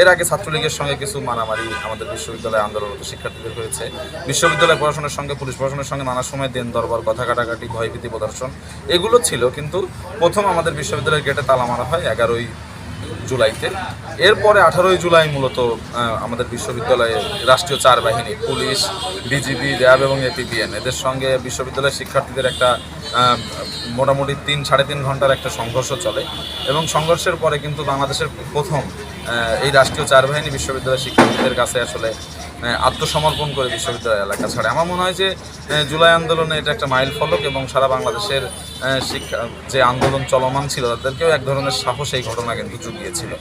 এর আগে ছাত্রলীগের সঙ্গে কিছু মারামারি আমাদের বিশ্ববিদ্যালয়ে আন্দোলনরত শিক্ষার্থীদের হয়েছে। বিশ্ববিদ্যালয় প্রশাসনের সঙ্গে পুলিশ প্রশাসনের সঙ্গে নানা সময় দেন দরবার, কথা কাটাকাটি, ভয়ভীতি প্রদর্শন এগুলো ছিল। কিন্তু প্রথম আমাদের বিশ্ববিদ্যালয়ের গেটে তালা মারা হয় 11ই জুলাইতে। এরপরে 18ই জুলাই মূলত আমাদের বিশ্ববিদ্যালয়ে রাষ্ট্রীয় চার বাহিনী পুলিশ, বিজিবি, র্যাব এবং এপিবিএন এদের সঙ্গে বিশ্ববিদ্যালয়ের শিক্ষার্থীদের একটা মোটামুটি 3-3.5 ঘন্টার একটা সংঘর্ষ চলে এবং সংঘর্ষের পরে কিন্তু বাংলাদেশের প্রথম এই রাষ্ট্রীয় চার বাহিনী বিশ্ববিদ্যালয়ের শিক্ষার্থীদের কাছে আসলে আত্মসমর্পণ করে বিশ্ববিদ্যালয় এলাকা ছাড়ে। আমার মনে হয় যে জুলাই আন্দোলনে এটা একটা মাইল ফলক এবং সারা বাংলাদেশের শিক্ষা যে আন্দোলন চলমান ছিল তাদেরকেও এক ধরনের সাহস এই ঘটনা কিন্তু জুগিয়েছিল।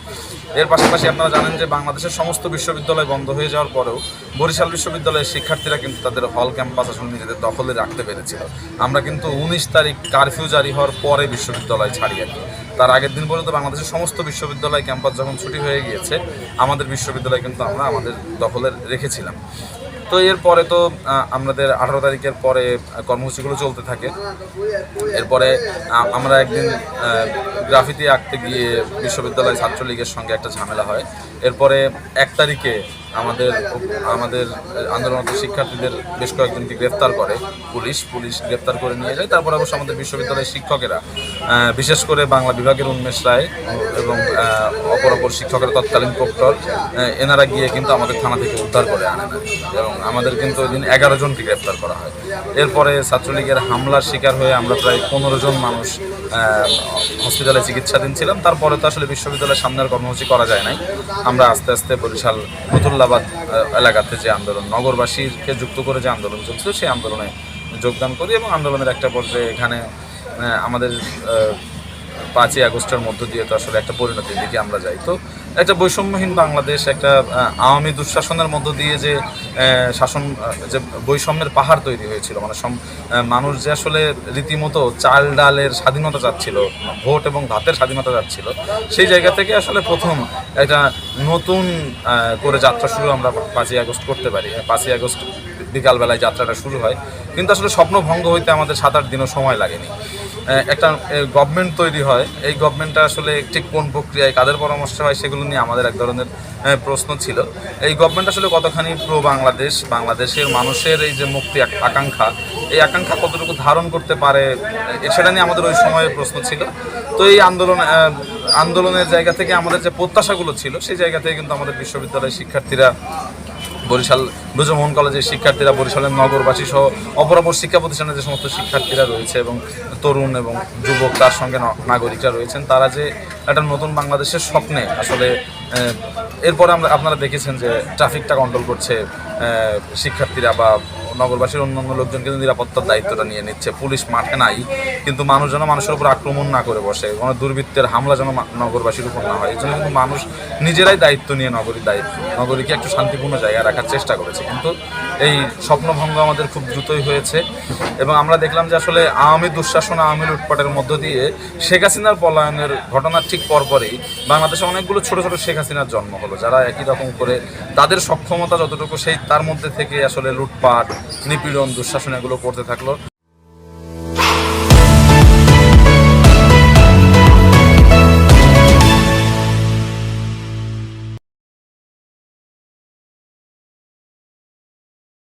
এর পাশাপাশি আপনারা জানেন যে বাংলাদেশের সমস্ত বিশ্ববিদ্যালয় বন্ধ হয়ে যাওয়ার পরেও বরিশাল বিশ্ববিদ্যালয়ের শিক্ষার্থীরা কিন্তু তাদের হল ক্যাম্পাস আসলে নিজেদের দখলে রাখতে পেরেছিল। আমরা কিন্তু 19 তারিখ কারফিউ জারি হওয়ার পরে বিশ্ববিদ্যালয় ছাড়ি আর কি। তার আগের দিন পর্যন্ত বাংলাদেশের সমস্ত বিশ্ববিদ্যালয় ক্যাম্পাস যখন ছুটি হয়ে গিয়েছে আমাদের বিশ্ববিদ্যালয় কিন্তু আমরা আমাদের দখলে রেখেছিলাম। তো এরপরে তো আমাদের 18 তারিখের পরে কর্মসূচিগুলো চলতে থাকে। এরপরে আমরা একদিন গ্রাফিতি আঁকতে গিয়ে বিশ্ববিদ্যালয় ছাত্রলীগের সঙ্গে একটা ঝামেলা হয়। এরপরে 1 তারিখে আমাদের আন্দোলনরত শিক্ষার্থীদের বেশ কয়েকজনকে গ্রেফতার করে পুলিশ গ্রেফতার করে নিয়ে যায়। তারপর অবশ্য আমাদের বিশ্ববিদ্যালয়ের শিক্ষকেরা, বিশেষ করে বাংলা বিভাগের উন্মেষ রায় এবং অপর শিক্ষকের তৎকালীন প্রক্টর, এনারা গিয়ে কিন্তু আমাদের থানা থেকে উদ্ধার করে আনেন এবং আমাদের কিন্তু ওই দিন 11 জনকে গ্রেফতার করা হয়। এরপরে ছাত্রলীগের হামলার শিকার হয়ে আমরা প্রায় 15 জন মানুষ হসপিটালে চিকিৎসাধীন ছিলাম। তারপরে তো আসলে বিশ্ববিদ্যালয়ের সামনের কর্মসূচি করা যায় নাই। আমরা আস্তে আস্তে বরিশাল ফতুল্লাবাদ এলাকাতে যে আন্দোলন, নগরবাসীকে যুক্ত করে যে আন্দোলন চলছিল সেই আন্দোলনে যোগদান করি এবং আন্দোলনের একটা পর্যায়ে এখানে আমাদের 5ই আগস্টের মধ্য দিয়ে তো আসলে একটা পরিণতির দিকে আমরা যাই। তো একটা বৈষম্যহীন বাংলাদেশ, একটা আওয়ামী দুঃশাসনের মধ্য দিয়ে যে শাসন, যে বৈষম্যের পাহাড় তৈরি হয়েছিল, মানে মানুষ যে আসলে রীতিমতো চাল ডালের স্বাধীনতা চাচ্ছিল, ভোট এবং ভাতের স্বাধীনতা চাচ্ছিল, সেই জায়গা থেকে আসলে প্রথম একটা নতুন করে যাত্রা শুরু আমরা 5ই আগস্ট করতে পারি। 5ই আগস্ট বিকালবেলায় যাত্রাটা শুরু হয়, কিন্তু আসলে স্বপ্নভঙ্গ হইতে আমাদের 7-8 দিনও সময় লাগেনি। একটা গভর্নমেন্ট তৈরি হয়, এই গভর্নমেন্টটা আসলে ঠিক কোন প্রক্রিয়ায় কাদের পরামর্শ হয় সেগুলো নিয়ে আমাদের এক ধরনের প্রশ্ন ছিল। এই গভর্নমেন্ট আসলে কতখানি প্রো বাংলাদেশ, বাংলাদেশের মানুষের এই যে মুক্তি আকাঙ্ক্ষা, এই আকাঙ্ক্ষা কতটুকু ধারণ করতে পারে সেটা নিয়ে আমাদের ওই সময়ের প্রশ্ন ছিল। তো এই আন্দোলনের জায়গা থেকে আমাদের যে প্রত্যাশাগুলো ছিল সেই জায়গা থেকে কিন্তু আমাদের বিশ্ববিদ্যালয়ের শিক্ষার্থীরা, বরিশাল ব্রজমোহন কলেজের শিক্ষার্থীরা, বরিশালের নগরবাসী সহ অপর শিক্ষা প্রতিষ্ঠানের যে সমস্ত শিক্ষার্থীরা রয়েছে এবং তরুণ এবং যুবক, তার সঙ্গে নাগরিকরা রয়েছেন, তারা যে একটা নতুন বাংলাদেশের স্বপ্নে আসলে এরপরে আপনারা দেখেছেন যে ট্রাফিকটা কন্ট্রোল করছে শিক্ষার্থীরা বা নগরবাসীর অন্যান্য লোকজন কিন্তু নিরাপত্তার দায়িত্বটা নিয়ে নিচ্ছে। পুলিশ মাঠে নাই, কিন্তু মানুষ যেন মানুষের উপর আক্রমণ না করে বসে, কোনো দুর্বৃত্তের হামলা যেন নগরবাসীর উপর না হয়, এই জন্য কিন্তু মানুষ নিজেরাই দায়িত্ব নিয়ে নগরীকে একটু শান্তিপূর্ণ জায়গায় রাখার চেষ্টা করেছে। কিন্তু এই স্বপ্নভঙ্গ আমাদের খুব দ্রুতই হয়েছে এবং আমরা দেখলাম যে আসলে আওয়ামী দুঃশাসন, আওয়ামী লুটপাটের মধ্য দিয়ে শেখ হাসিনার পলায়নের ঘটনার ঠিক পরপরই বাংলাদেশে অনেকগুলো ছোট ছোট শেখ হাসিনার জন্ম হলো, যারা একই রকম করে তাদের সক্ষমতা যতটুকু সেই তার মধ্যে থেকে আসলে লুটপাট, নিপীড়ন, দুঃশাসন এগুলো করতে থাকলো।